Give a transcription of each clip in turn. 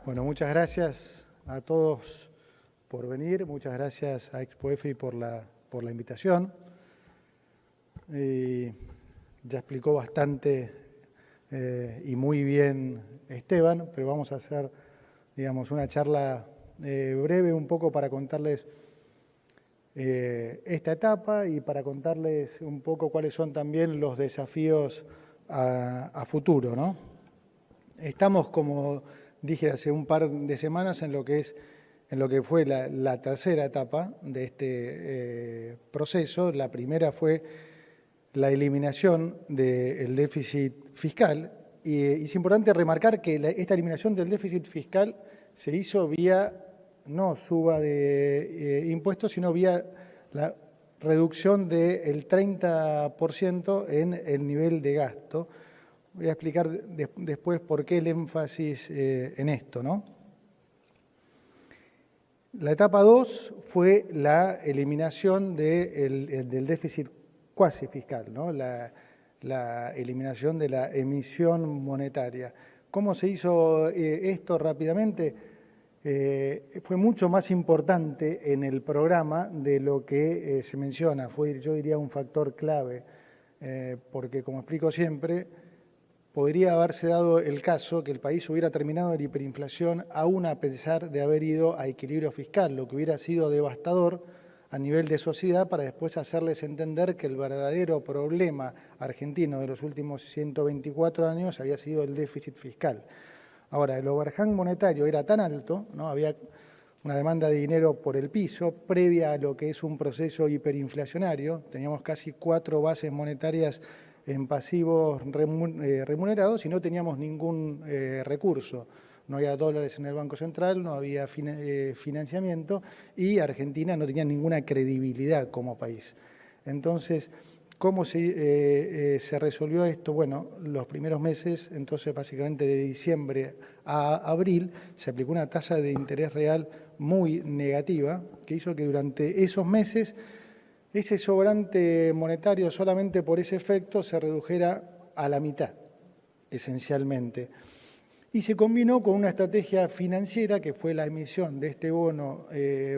Bueno, muchas gracias a todos por venir, muchas gracias a ExpoEFI por la invitación. Ya explicó bastante y muy bien Esteban, pero vamos a hacer, digamos, una charla breve un poco para contarles esta etapa y para contarles un poco cuáles son también los desafíos a futuro, ¿no? Estamos, como dije hace un par de semanas, en lo que fue la tercera etapa de este proceso. La primera fue la eliminación del déficit fiscal. Y es importante remarcar que esta eliminación del déficit fiscal se hizo vía no suba de impuestos, sino vía la reducción del 30% en el nivel de gasto. Voy a explicar después por qué el énfasis en esto, ¿no? La etapa 2 fue la eliminación del déficit cuasi fiscal, ¿no? La eliminación de la emisión monetaria. ¿Cómo se hizo esto rápidamente? Fue mucho más importante en el programa de lo que se menciona. Fue, yo diría, un factor clave, porque, como explico siempre, podría haberse dado el caso que el país hubiera terminado en hiperinflación aún a pesar de haber ido a equilibrio fiscal, lo que hubiera sido devastador a nivel de sociedad para después hacerles entender que el verdadero problema argentino de los últimos 124 años había sido el déficit fiscal. Ahora, el overhang monetario era tan alto, ¿no? Había una demanda de dinero por el piso, previa a lo que es un proceso hiperinflacionario. Teníamos casi 4 bases monetarias en pasivos remunerados y no teníamos ningún recurso. No había dólares en el Banco Central, no había financiamiento y Argentina no tenía ninguna credibilidad como país. Entonces, ¿cómo se resolvió esto? Bueno, los primeros meses, entonces básicamente de diciembre a abril, se aplicó una tasa de interés real muy negativa que hizo que durante esos meses ese sobrante monetario solamente por ese efecto se redujera a la mitad, esencialmente. Y se combinó con una estrategia financiera que fue la emisión de este bono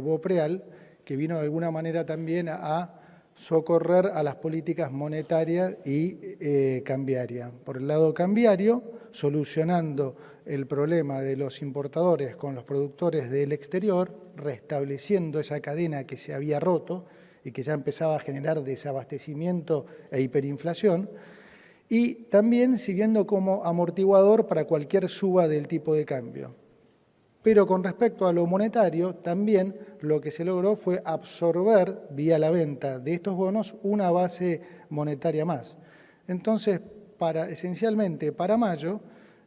BOPREAL, que vino de alguna manera también a socorrer a las políticas monetarias y cambiarias. Por el lado cambiario, solucionando el problema de los importadores con los productores del exterior, restableciendo esa cadena que se había roto y que ya empezaba a generar desabastecimiento e hiperinflación, y también sirviendo como amortiguador para cualquier suba del tipo de cambio. Pero con respecto a lo monetario, también lo que se logró fue absorber, vía la venta de estos bonos, una base monetaria más. Entonces, esencialmente para mayo,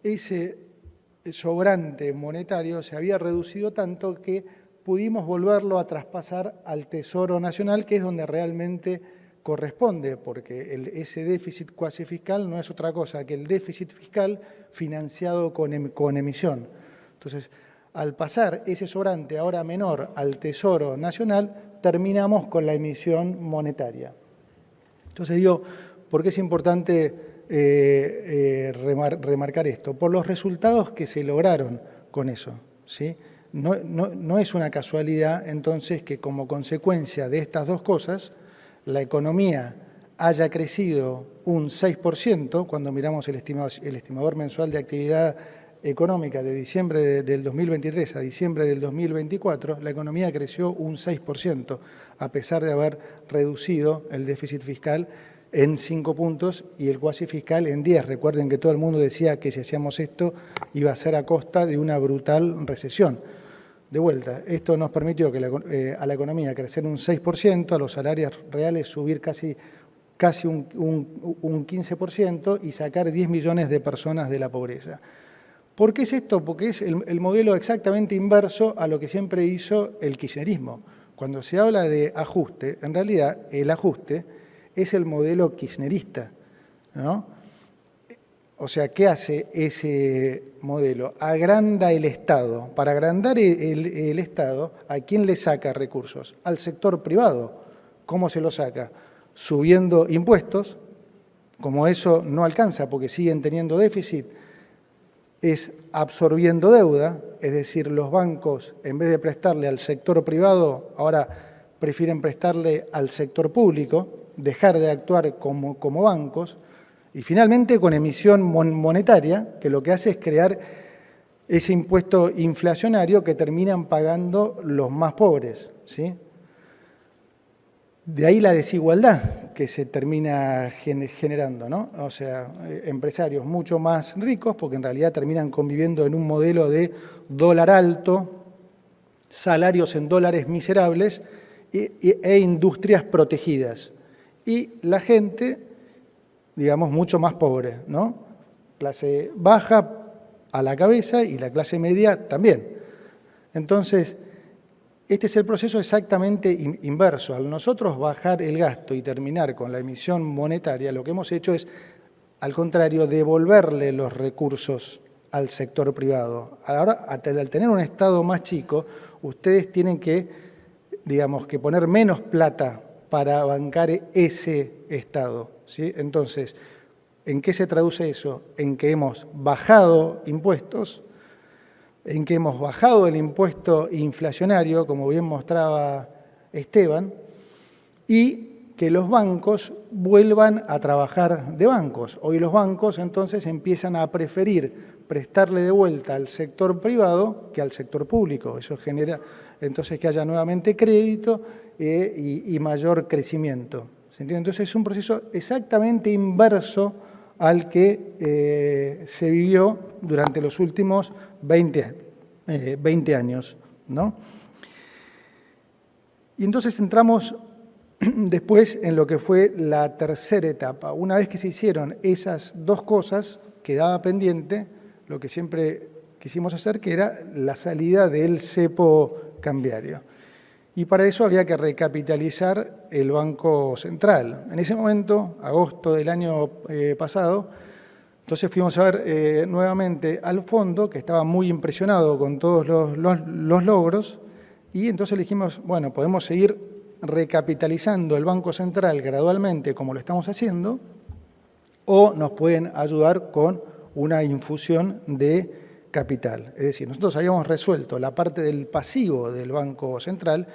ese sobrante monetario se había reducido tanto que pudimos volverlo a traspasar al Tesoro Nacional, que es donde realmente corresponde, porque ese déficit cuasi fiscal no es otra cosa que el déficit fiscal financiado con emisión. Entonces, al pasar ese sobrante ahora menor al Tesoro Nacional, terminamos con la emisión monetaria. Entonces digo, ¿por qué es importante remarcar esto? Por los resultados que se lograron con eso, ¿sí? No es una casualidad, entonces, que como consecuencia de estas dos cosas, la economía haya crecido un 6%, cuando miramos el estimador mensual de actividad económica de diciembre del 2023 a diciembre del 2024, la economía creció un 6%, a pesar de haber reducido el déficit fiscal en 5 puntos y el cuasi fiscal en 10. Recuerden que todo el mundo decía que si hacíamos esto iba a ser a costa de una brutal recesión. De vuelta, esto nos permitió que a la economía crecer un 6%, a los salarios reales subir casi un 15% y sacar 10 millones de personas de la pobreza. ¿Por qué es esto? Porque es el modelo exactamente inverso a lo que siempre hizo el kirchnerismo. Cuando se habla de ajuste, en realidad el ajuste es el modelo kirchnerista, ¿no? O sea, ¿qué hace ese modelo? Agranda el Estado. Para agrandar el Estado, ¿a quién le saca recursos? Al sector privado. ¿Cómo se lo saca? Subiendo impuestos, como eso no alcanza porque siguen teniendo déficit, es absorbiendo deuda, es decir, los bancos, en vez de prestarle al sector privado, ahora prefieren prestarle al sector público, dejar de actuar como bancos, y finalmente con emisión monetaria, que lo que hace es crear ese impuesto inflacionario que terminan pagando los más pobres, ¿sí? De ahí la desigualdad que se termina generando, ¿no? O sea, empresarios mucho más ricos, porque en realidad terminan conviviendo en un modelo de dólar alto, salarios en dólares miserables e industrias protegidas. Y la gente, digamos, mucho más pobre, ¿no? Clase baja a la cabeza y la clase media también. Entonces, este es el proceso exactamente inverso. Al nosotros bajar el gasto y terminar con la emisión monetaria, lo que hemos hecho es, al contrario, devolverle los recursos al sector privado. Ahora, al tener un Estado más chico, ustedes tienen que, digamos, que poner menos plata para bancar ese Estado, ¿sí? Entonces, ¿en qué se traduce eso? En que hemos bajado impuestos, en que hemos bajado el impuesto inflacionario, como bien mostraba Esteban, y que los bancos vuelvan a trabajar de bancos. Hoy los bancos entonces empiezan a preferir prestarle de vuelta al sector privado que al sector público. Eso genera entonces que haya nuevamente crédito y mayor crecimiento. ¿Se entiende? Entonces es un proceso exactamente inverso al que se vivió durante los últimos 20 años, ¿no? Y entonces entramos después en lo que fue la tercera etapa. Una vez que se hicieron esas dos cosas, quedaba pendiente lo que siempre quisimos hacer, que era la salida del cepo cambiario. Y para eso había que recapitalizar el Banco Central. En ese momento, agosto del año pasado, entonces fuimos a ver nuevamente al fondo, que estaba muy impresionado con todos los logros, y entonces le dijimos, bueno, podemos seguir recapitalizando el Banco Central gradualmente como lo estamos haciendo, o nos pueden ayudar con una infusión de capital. Es decir, nosotros habíamos resuelto la parte del pasivo del Banco Central,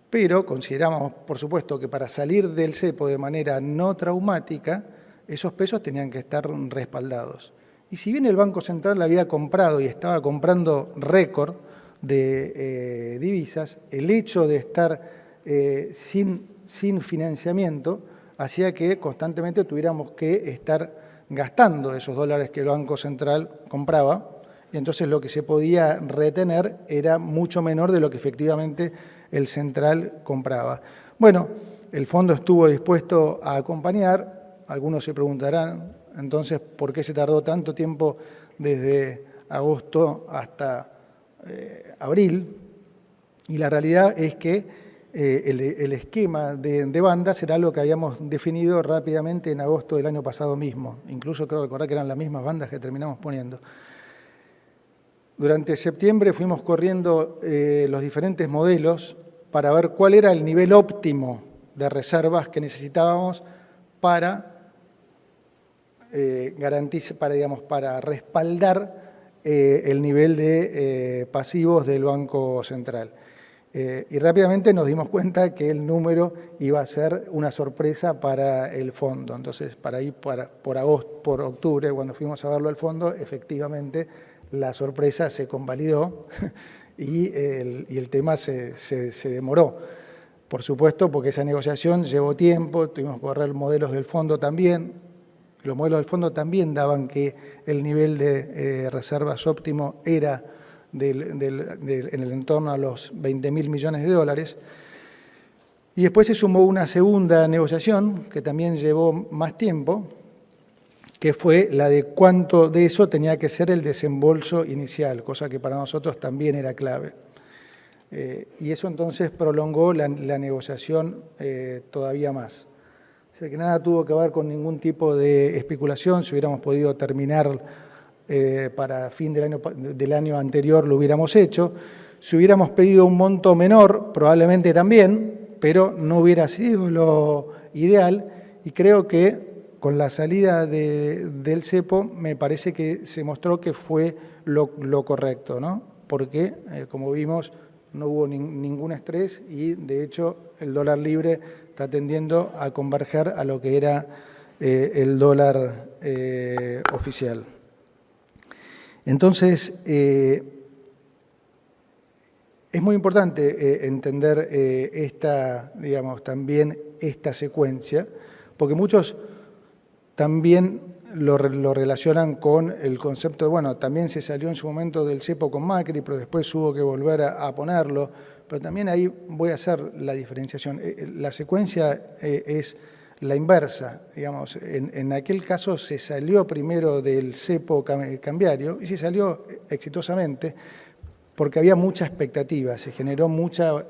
pero consideramos, por supuesto, que para salir del cepo de manera no traumática, esos pesos tenían que estar respaldados. Y si bien el Banco Central había comprado y estaba comprando récord de divisas, el hecho de estar sin financiamiento hacía que constantemente tuviéramos que estar gastando esos dólares que el Banco Central compraba, y entonces lo que se podía retener era mucho menor de lo que efectivamente el central compraba. Bueno, el fondo estuvo dispuesto a acompañar. Algunos se preguntarán, entonces, ¿por qué se tardó tanto tiempo desde agosto hasta abril? Y la realidad es que el esquema de bandas era algo que habíamos definido rápidamente en agosto del año pasado mismo. Incluso creo recordar que eran las mismas bandas que terminamos poniendo. Durante septiembre fuimos corriendo los diferentes modelos para ver cuál era el nivel óptimo de reservas que necesitábamos para garantizar, para respaldar el nivel de pasivos del Banco Central. Y rápidamente nos dimos cuenta que el número iba a ser una sorpresa para el fondo. Entonces, por octubre, cuando fuimos a verlo al fondo, efectivamente la sorpresa se convalidó y el tema se demoró. Por supuesto, porque esa negociación llevó tiempo, tuvimos que correr modelos del fondo también. Los modelos del fondo también daban que el nivel de reservas óptimo era en el entorno a los 20.000 millones de dólares. Y después se sumó una segunda negociación que también llevó más tiempo, que fue la de cuánto de eso tenía que ser el desembolso inicial, cosa que para nosotros también era clave. Y eso entonces prolongó la negociación todavía más. O sea que nada tuvo que ver con ningún tipo de especulación. Si hubiéramos podido terminar para fin del año anterior, lo hubiéramos hecho. Si hubiéramos pedido un monto menor, probablemente también, pero no hubiera sido lo ideal. Y creo que con la salida del cepo me parece que se mostró que fue lo correcto, ¿no? Porque, como vimos, no hubo ningún estrés y, de hecho, el dólar libre está tendiendo a converger a lo que era el dólar oficial. Entonces, es muy importante entender también esta secuencia, porque muchos también lo relacionan con el concepto de, bueno, también se salió en su momento del cepo con Macri, pero después hubo que volver a ponerlo, pero también ahí voy a hacer la diferenciación. La secuencia es la inversa, digamos, en aquel caso se salió primero del cepo cambiario y se salió exitosamente porque había mucha expectativa, se generó mucha,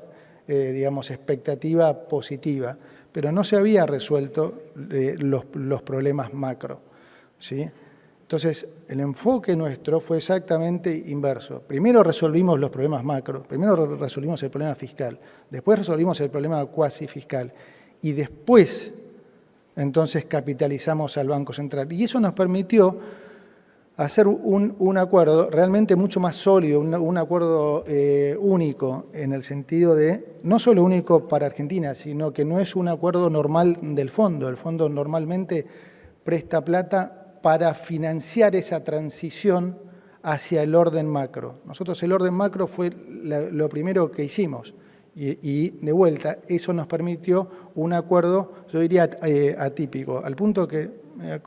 expectativa positiva, pero no se había resuelto los problemas macro, ¿sí? Entonces, el enfoque nuestro fue exactamente inverso. Primero resolvimos los problemas macro, primero resolvimos el problema fiscal, después resolvimos el problema cuasi fiscal y después, entonces, capitalizamos al Banco Central. Y eso nos permitió hacer un acuerdo realmente mucho más sólido, un acuerdo único, en el sentido de, no solo único para Argentina, sino que no es un acuerdo normal del fondo. El fondo normalmente presta plata para financiar esa transición hacia el orden macro. Nosotros el orden macro fue lo primero que hicimos y de vuelta eso nos permitió un acuerdo, yo diría atípico, al punto que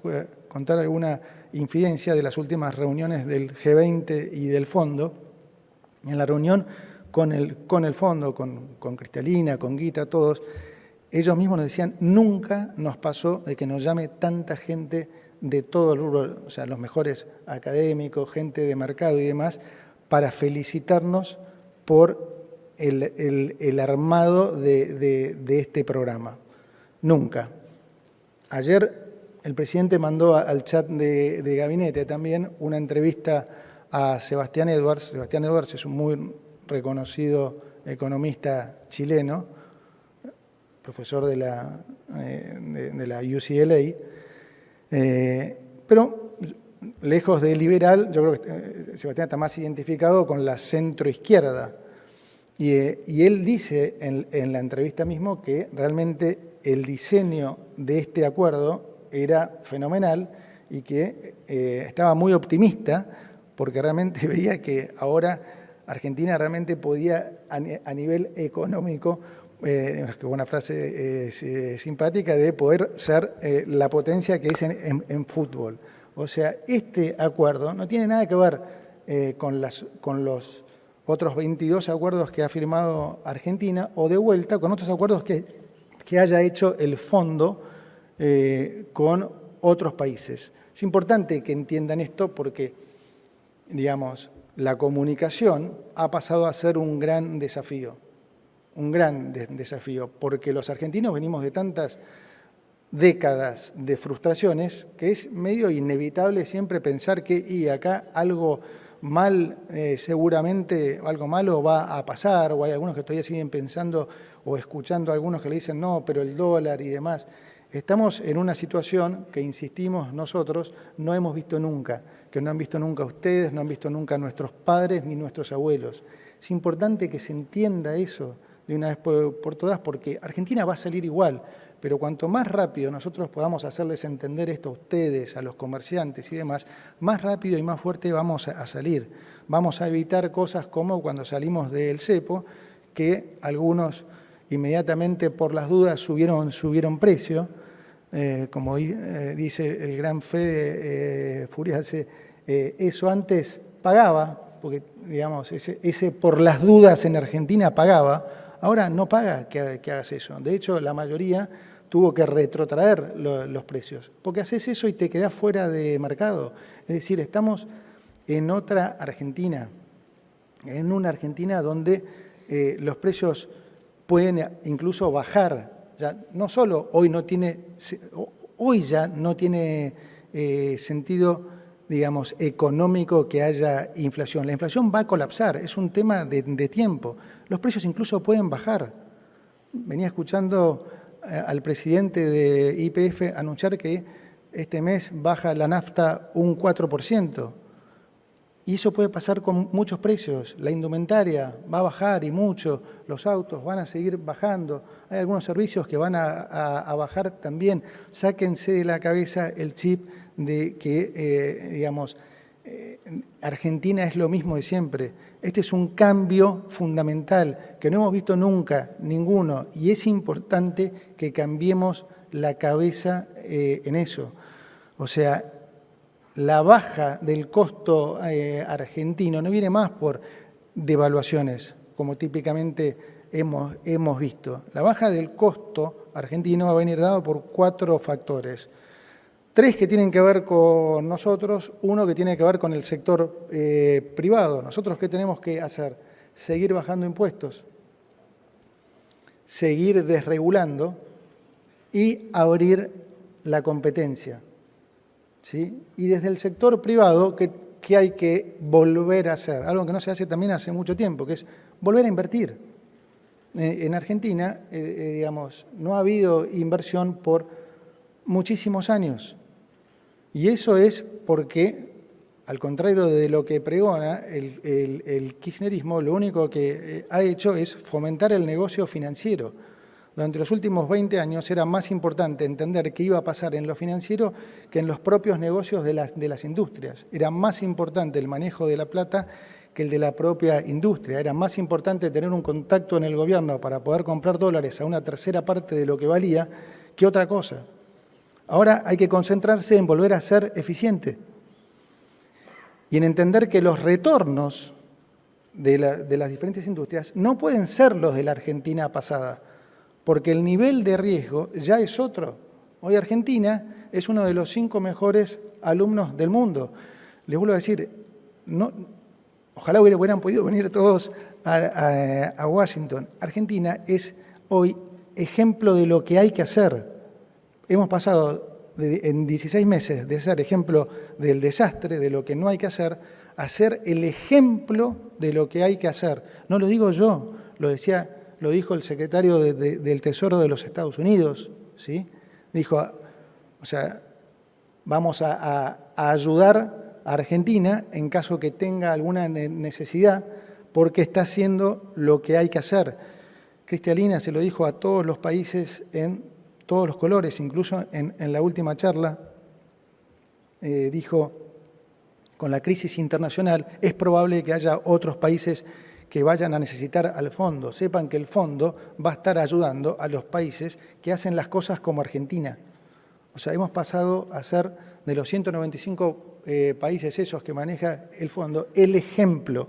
voy a contar alguna infidencia de las últimas reuniones del G20 y del fondo. En la reunión con el fondo, con Cristalina, con Guita, todos, ellos mismos nos decían, nunca nos pasó de que nos llame tanta gente de todo el rubro, o sea, los mejores académicos, gente de mercado y demás, para felicitarnos por el armado de este programa. Nunca. Ayer el presidente mandó al chat de gabinete también una entrevista a Sebastián Edwards. Sebastián Edwards es un muy reconocido economista chileno, profesor de la UCLA, pero lejos de liberal, yo creo que Sebastián está más identificado con la centroizquierda. Y él dice en la entrevista mismo que realmente el diseño de este acuerdo era fenomenal y que estaba muy optimista porque realmente veía que ahora Argentina realmente podía, a nivel económico, que buena frase simpática, de poder ser la potencia que es en fútbol. O sea, este acuerdo no tiene nada que ver con los otros 22 acuerdos que ha firmado Argentina o de vuelta con otros acuerdos que haya hecho el fondo con otros países. Es importante que entiendan esto porque, digamos, la comunicación ha pasado a ser un gran desafío, porque los argentinos venimos de tantas décadas de frustraciones que es medio inevitable siempre pensar que acá algo mal, seguramente algo malo va a pasar, o hay algunos que todavía siguen pensando o escuchando a algunos que le dicen no, pero el dólar y demás. Estamos en una situación que, insistimos nosotros, no hemos visto nunca, que no han visto nunca ustedes, no han visto nunca nuestros padres ni nuestros abuelos. Es importante que se entienda eso de una vez por todas, porque Argentina va a salir igual, pero cuanto más rápido nosotros podamos hacerles entender esto a ustedes, a los comerciantes y demás, más rápido y más fuerte vamos a salir. Vamos a evitar cosas como cuando salimos del cepo, que algunos inmediatamente por las dudas subieron precio, como dice el gran Fede Furiase, eso antes pagaba, porque digamos, ese por las dudas en Argentina pagaba, ahora no paga que hagas eso. De hecho, la mayoría tuvo que retrotraer los precios, porque haces eso y te quedás fuera de mercado. Es decir, estamos en otra Argentina, en una Argentina donde los precios pueden incluso bajar. Ya no solo hoy ya no tiene sentido, digamos, económico que haya inflación. La inflación va a colapsar, es un tema de tiempo. Los precios incluso pueden bajar. Venía escuchando al presidente de YPF anunciar que este mes baja la nafta un 4%. Y eso puede pasar con muchos precios. La indumentaria va a bajar y mucho, los autos van a seguir bajando. Hay algunos servicios que van a bajar también. Sáquense de la cabeza el chip de que, Argentina es lo mismo de siempre. Este es un cambio fundamental que no hemos visto nunca, ninguno, y es importante que cambiemos la cabeza en eso. O sea, la baja del costo argentino no viene más por devaluaciones, como típicamente hemos visto. La baja del costo argentino va a venir dado por 4 factores. 3 que tienen que ver con nosotros, 1 que tiene que ver con el sector privado. ¿Nosotros qué tenemos que hacer? Seguir bajando impuestos, seguir desregulando y abrir la competencia. ¿Sí? Y desde el sector privado, ¿qué hay que volver a hacer? Algo que no se hace también hace mucho tiempo, que es volver a invertir. En Argentina, no ha habido inversión por muchísimos años. Y eso es porque, al contrario de lo que pregona el kirchnerismo, lo único que ha hecho es fomentar el negocio financiero. Durante los últimos 20 años era más importante entender qué iba a pasar en lo financiero que en los propios negocios de las industrias. Era más importante el manejo de la plata que el de la propia industria. Era más importante tener un contacto en el gobierno para poder comprar dólares a una tercera parte de lo que valía que otra cosa. Ahora hay que concentrarse en volver a ser eficiente y en entender que los retornos de las diferentes industrias no pueden ser los de la Argentina pasada, porque el nivel de riesgo ya es otro. Hoy Argentina es uno de los 5 mejores alumnos del mundo. Les vuelvo a decir, ojalá hubieran podido venir todos a Washington. Argentina es hoy ejemplo de lo que hay que hacer. Hemos pasado en 16 meses de ser ejemplo del desastre, de lo que no hay que hacer, a ser el ejemplo de lo que hay que hacer. No lo digo yo, lo dijo el secretario del Tesoro de los Estados Unidos, ¿sí? Dijo, vamos a ayudar a Argentina en caso que tenga alguna necesidad, porque está haciendo lo que hay que hacer. Cristalina se lo dijo a todos los países en todos los colores, incluso en la última charla, dijo, con la crisis internacional es probable que haya otros países que vayan a necesitar al fondo. Sepan que el fondo va a estar ayudando a los países que hacen las cosas como Argentina. O sea, hemos pasado a ser, de los 195 países esos que maneja el fondo, el ejemplo.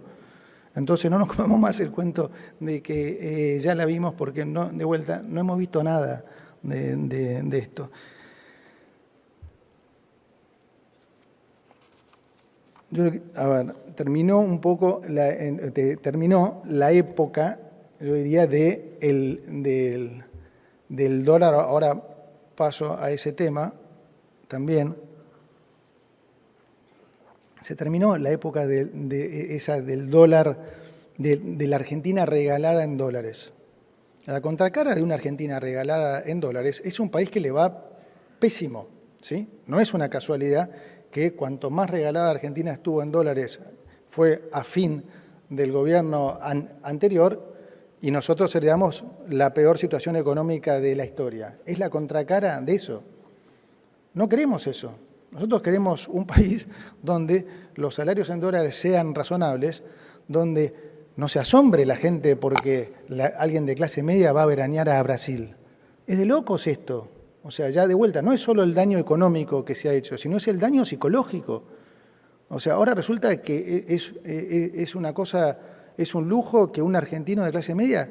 Entonces no nos comamos más el cuento de que ya la vimos, porque de vuelta no hemos visto nada de esto. Terminó un poco terminó la época, yo diría, del dólar. Ahora paso a ese tema también. Se terminó la época del dólar, de la Argentina regalada en dólares. La contracara de una Argentina regalada en dólares es un país que le va pésimo, ¿sí? No es una casualidad que cuanto más regalada Argentina estuvo en dólares fue a fin del gobierno anterior, y nosotros heredamos la peor situación económica de la historia. Es la contracara de eso. No queremos eso. Nosotros queremos un país donde los salarios en dólares sean razonables, donde no se asombre la gente porque alguien de clase media va a veranear a Brasil. Es de locos esto. O sea, ya de vuelta, no es solo el daño económico que se ha hecho, sino es el daño psicológico. O sea, ahora resulta que es una cosa, es un lujo que un argentino de clase media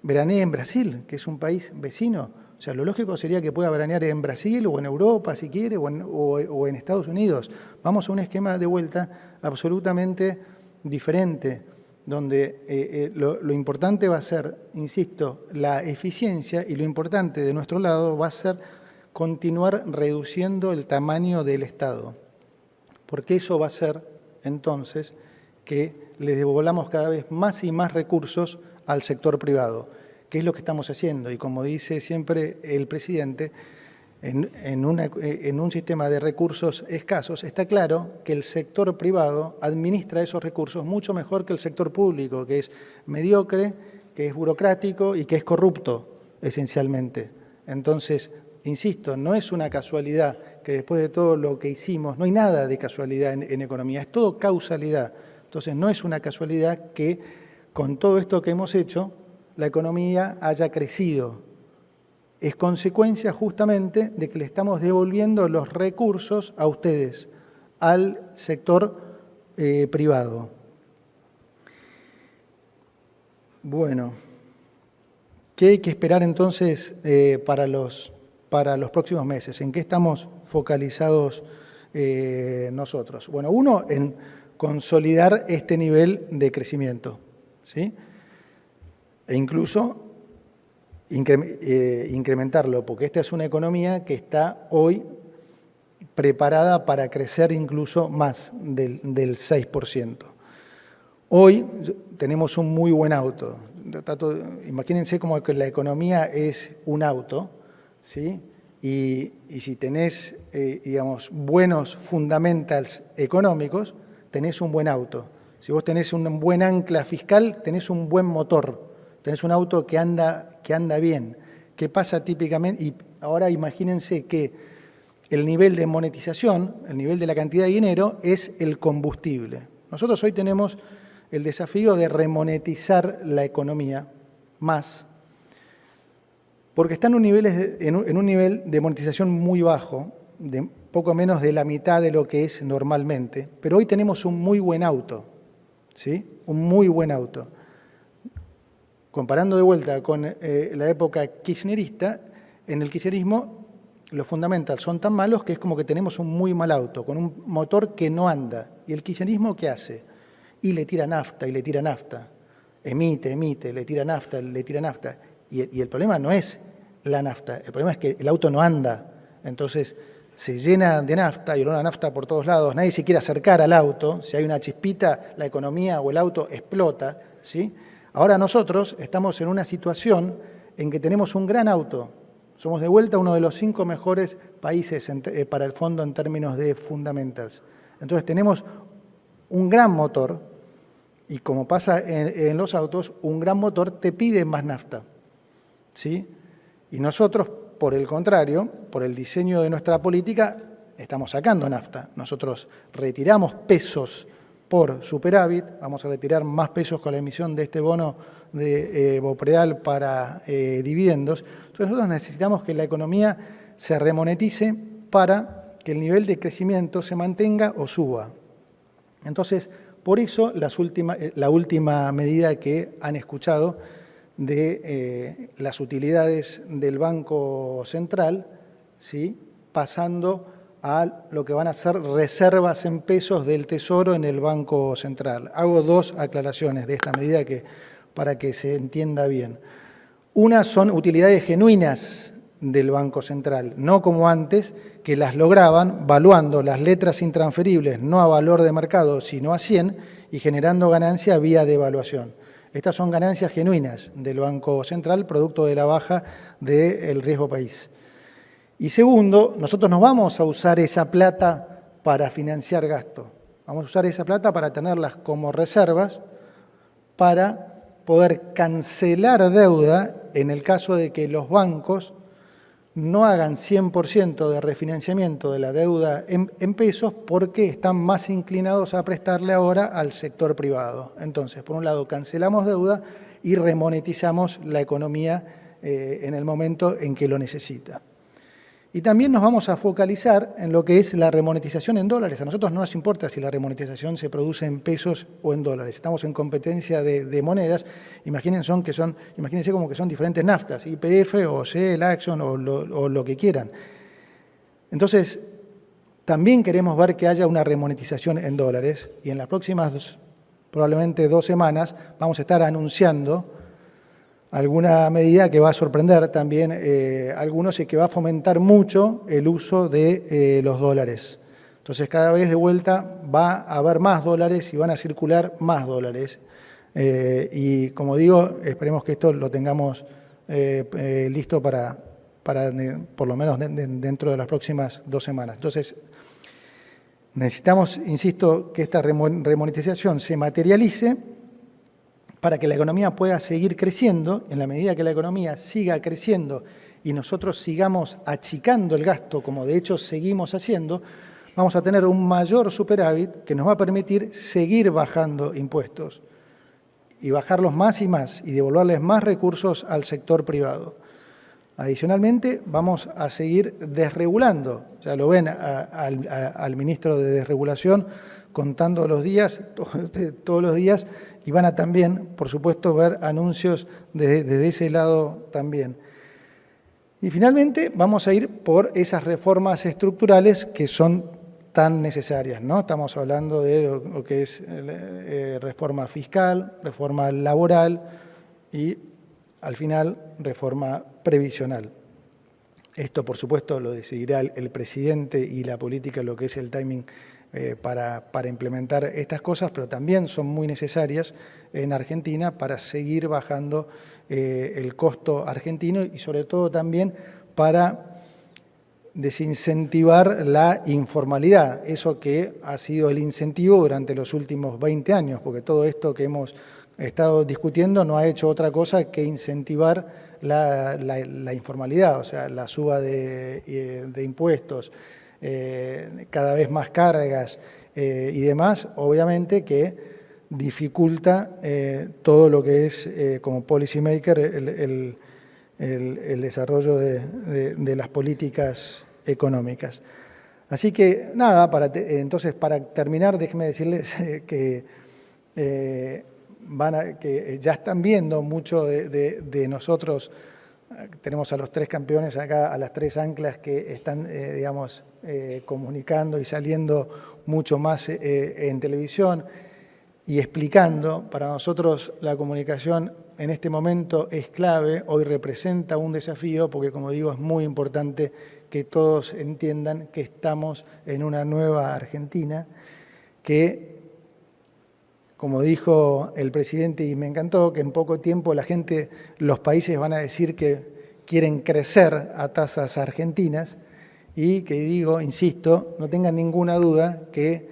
veranee en Brasil, que es un país vecino. O sea, lo lógico sería que pueda veranear en Brasil o en Europa, si quiere, o en Estados Unidos. Vamos a un esquema de vuelta absolutamente diferente, donde lo importante va a ser, insisto, la eficiencia, y lo importante de nuestro lado va a ser continuar reduciendo el tamaño del Estado, porque eso va a ser, entonces, que le devolvamos cada vez más y más recursos al sector privado, que es lo que estamos haciendo. Y como dice siempre el presidente, en un sistema de recursos escasos, está claro que el sector privado administra esos recursos mucho mejor que el sector público, que es mediocre, que es burocrático y que es corrupto, esencialmente. Entonces, insisto, no es una casualidad que después de todo lo que hicimos, no hay nada de casualidad en economía, es todo causalidad. Entonces, no es una casualidad que con todo esto que hemos hecho, la economía haya crecido. Es consecuencia justamente de que le estamos devolviendo los recursos a ustedes, al sector privado. Bueno, ¿qué hay que esperar entonces para los próximos meses? ¿En qué estamos focalizados nosotros? Bueno, uno, en consolidar este nivel de crecimiento, ¿sí? E incluso incrementarlo, porque esta es una economía que está hoy preparada para crecer incluso más del 6%. Hoy tenemos un muy buen auto. Imagínense como que la economía es un auto, ¿sí? Y si tenés, digamos, buenos fundamentals económicos, tenés un buen auto. Si vos tenés un buen ancla fiscal, tenés un buen motor. Tenés un auto que anda bien. ¿Qué pasa típicamente? Y ahora imagínense que el nivel de monetización, el nivel de la cantidad de dinero, es el combustible. Nosotros hoy tenemos el desafío de remonetizar la economía más, porque está en un nivel de monetización muy bajo, de poco menos de la mitad de lo que es normalmente, pero hoy tenemos un muy buen auto, ¿sí? Un muy buen auto. Comparando de vuelta con la época kirchnerista, en el kirchnerismo los fundamentals son tan malos que es como que tenemos un muy mal auto, con un motor que no anda. ¿Y el kirchnerismo qué hace? Y le tira nafta, y le tira nafta. Emite, le tira nafta, le tira nafta. Y el problema no es la nafta, el problema es que el auto no anda. Entonces se llena de nafta y olor a nafta por todos lados. Nadie se quiere acercar al auto. Si hay una chispita, la economía o el auto explota, ¿sí? Ahora nosotros estamos en una situación en que tenemos un gran auto. Somos de vuelta uno de los 5 mejores países para el fondo en términos de fundamentals. Entonces tenemos un gran motor y como pasa en los autos, un gran motor te pide más nafta, ¿sí? Y nosotros, por el contrario, por el diseño de nuestra política, estamos sacando nafta. Nosotros retiramos pesos por superávit, vamos a retirar más pesos con la emisión de este bono de Bopreal para dividendos. Entonces nosotros necesitamos que la economía se remonetice para que el nivel de crecimiento se mantenga o suba. Entonces, por eso la última medida que han escuchado de las utilidades del Banco Central, ¿sí? Pasando a lo que van a ser reservas en pesos del Tesoro en el Banco Central. Hago 2 aclaraciones de esta medida para que se entienda bien. Una son utilidades genuinas del Banco Central, no como antes, que las lograban valuando las letras intransferibles no a valor de mercado, sino a 100 y generando ganancia vía devaluación. Estas son ganancias genuinas del Banco Central, producto de la baja del riesgo país. Y segundo, nosotros no vamos a usar esa plata para financiar gasto. Vamos a usar esa plata para tenerlas como reservas para poder cancelar deuda en el caso de que los bancos no hagan 100% de refinanciamiento de la deuda en pesos porque están más inclinados a prestarle ahora al sector privado. Entonces, por un lado, cancelamos deuda y remonetizamos la economía en el momento en que lo necesita. Y también nos vamos a focalizar en lo que es la remonetización en dólares. A nosotros no nos importa si la remonetización se produce en pesos o en dólares. Estamos en competencia de monedas. Imagínense como que son diferentes naftas, YPF o Shell, Exxon o lo que quieran. Entonces, también queremos ver que haya una remonetización en dólares y en las próximas probablemente 2 semanas vamos a estar anunciando alguna medida que va a sorprender también a algunos y que va a fomentar mucho el uso de los dólares. Entonces, cada vez de vuelta va a haber más dólares y van a circular más dólares. Y como digo, esperemos que esto lo tengamos listo para por lo menos dentro de las próximas 2 semanas. Entonces, necesitamos, insisto, que esta remonetización se materialice para que la economía pueda seguir creciendo. En la medida que la economía siga creciendo y nosotros sigamos achicando el gasto, como de hecho seguimos haciendo, vamos a tener un mayor superávit que nos va a permitir seguir bajando impuestos y bajarlos más y más y devolverles más recursos al sector privado. Adicionalmente, vamos a seguir desregulando. Ya lo ven al ministro de Desregulación contando los días, todos los días, y van a también, por supuesto, ver anuncios desde ese lado también. Y finalmente vamos a ir por esas reformas estructurales que son tan necesarias, ¿no? Estamos hablando de lo que es reforma fiscal, reforma laboral y, al final, reforma previsional. Esto, por supuesto, lo decidirá el presidente y la política, lo que es el timing para implementar estas cosas, pero también son muy necesarias en Argentina para seguir bajando el costo argentino y, sobre todo, también para desincentivar la informalidad, eso que ha sido el incentivo durante los últimos 20 años, porque todo esto que hemos estado discutiendo no ha hecho otra cosa que incentivar la informalidad, o sea, la suba de impuestos, cada vez más cargas y demás, obviamente que dificulta todo lo que es, como policy maker, el desarrollo de las políticas económicas. Así que, nada, entonces, para terminar, déjenme decirles que ya están viendo mucho de nosotros. Tenemos a los 3 campeones acá, a las 3 anclas que están, digamos, comunicando y saliendo mucho más en televisión y explicando. Para nosotros la comunicación en este momento es clave, hoy representa un desafío porque, como digo, es muy importante que todos entiendan que estamos en una nueva Argentina, que, como dijo el presidente, y me encantó, que en poco tiempo los países van a decir que quieren crecer a tasas argentinas y que insisto, no tengan ninguna duda que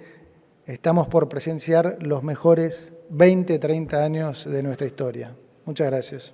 estamos por presenciar los mejores 20, 30 años de nuestra historia. Muchas gracias.